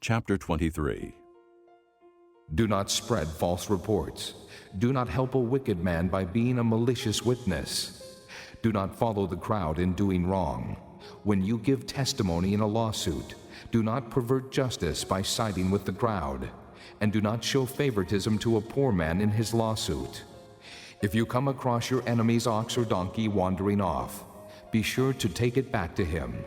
Chapter 23. Do not spread false reports. Do not help a wicked man by being a malicious witness. Do not follow the crowd in doing wrong. When you give testimony in a lawsuit, do not pervert justice by siding with the crowd, and do not show favoritism to a poor man in his lawsuit. If you come across your enemy's ox or donkey wandering off, be sure to take it back to him.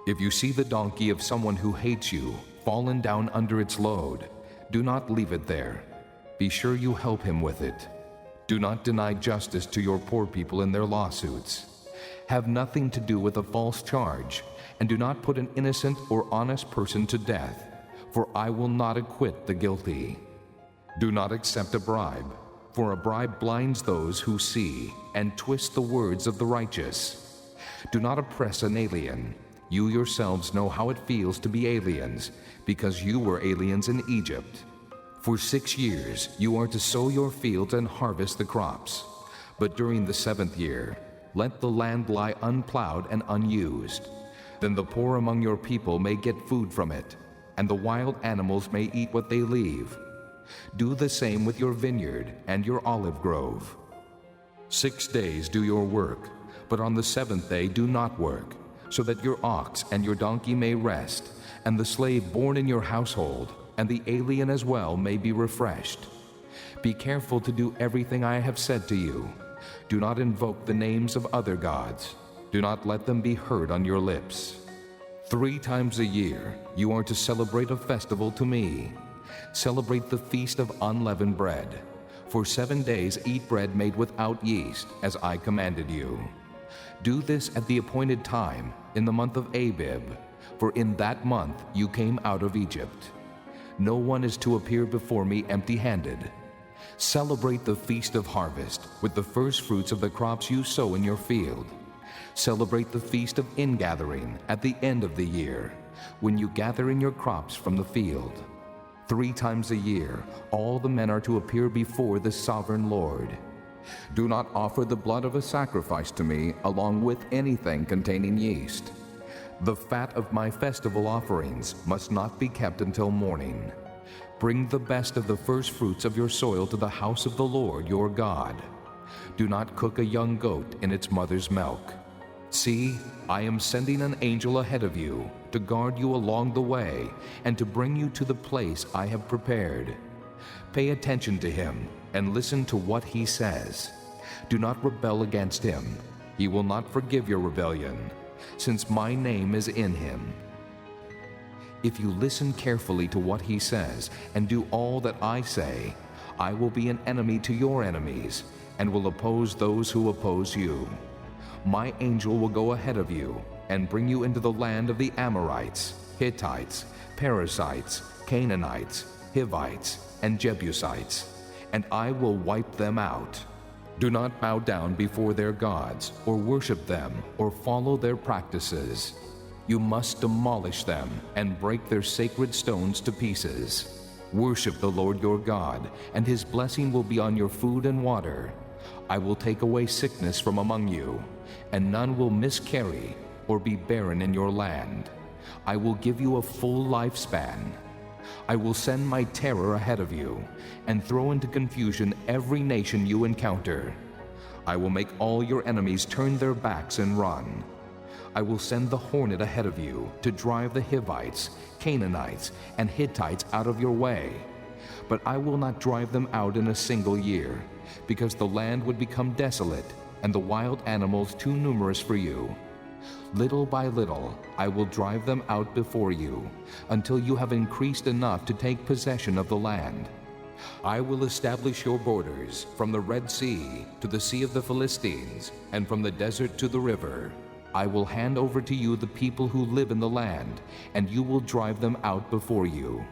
If you see the donkey of someone who hates you fallen down under its load, do not leave it there. Be sure you help him with it. Do not deny justice to your poor people in their lawsuits. Have nothing to do with a false charge, and do not put an innocent or honest person to death, for I will not acquit the guilty. Do not accept a bribe, for a bribe blinds those who see and twists the words of the righteous. Do not oppress an alien. You yourselves know how it feels to be aliens, because you were aliens in Egypt. For 6 years you are to sow your fields and harvest the crops. But during the 7th year, let the land lie unplowed and unused. Then the poor among your people may get food from it, and the wild animals may eat what they leave. Do the same with your vineyard and your olive grove. 6 days do your work, but on the 7th day do not work, so that your ox and your donkey may rest, and the slave born in your household, and the alien as well, may be refreshed. Be careful to do everything I have said to you. Do not invoke the names of other gods. Do not let them be heard on your lips. 3 times a year you are to celebrate a festival to me. Celebrate the feast of unleavened bread. For 7 days eat bread made without yeast, as I commanded you. Do this at the appointed time, in the month of Abib, for in that month you came out of Egypt. No one is to appear before me empty-handed. Celebrate the Feast of Harvest with the first fruits of the crops you sow in your field. Celebrate the Feast of Ingathering at the end of the year, when you gather in your crops from the field. 3 times a year all the men are to appear before the Sovereign Lord. Do not offer the blood of a sacrifice to me along with anything containing yeast. The fat of my festival offerings must not be kept until morning. Bring the best of the first fruits of your soil to the house of the Lord your God. Do not cook a young goat in its mother's milk. See, I am sending an angel ahead of you to guard you along the way and to bring you to the place I have prepared. Pay attention to him and listen to what he says. Do not rebel against him. He will not forgive your rebellion, since my name is in him. If you listen carefully to what he says and do all that I say, I will be an enemy to your enemies and will oppose those who oppose you. My angel will go ahead of you and bring you into the land of the Amorites, Hittites, Perizzites, Canaanites, Hivites, and Jebusites, and I will wipe them out. Do not bow down before their gods, or worship them, or follow their practices. You must demolish them and break their sacred stones to pieces. Worship the Lord your God, and his blessing will be on your food and water. I will take away sickness from among you, and none will miscarry or be barren in your land. I will give you a full lifespan. I will send my terror ahead of you and throw into confusion every nation you encounter. I will make all your enemies turn their backs and run. I will send the hornet ahead of you to drive the Hivites, Canaanites, and Hittites out of your way. But I will not drive them out in a single year, because the land would become desolate and the wild animals too numerous for you. Little by little, I will drive them out before you, until you have increased enough to take possession of the land. I will establish your borders from the Red Sea to the Sea of the Philistines, and from the desert to the river. I will hand over to you the people who live in the land, and you will drive them out before you.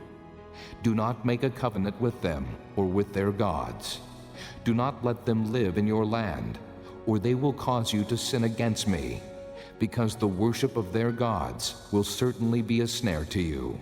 Do not make a covenant with them or with their gods. Do not let them live in your land, or they will cause you to sin against me, because the worship of their gods will certainly be a snare to you.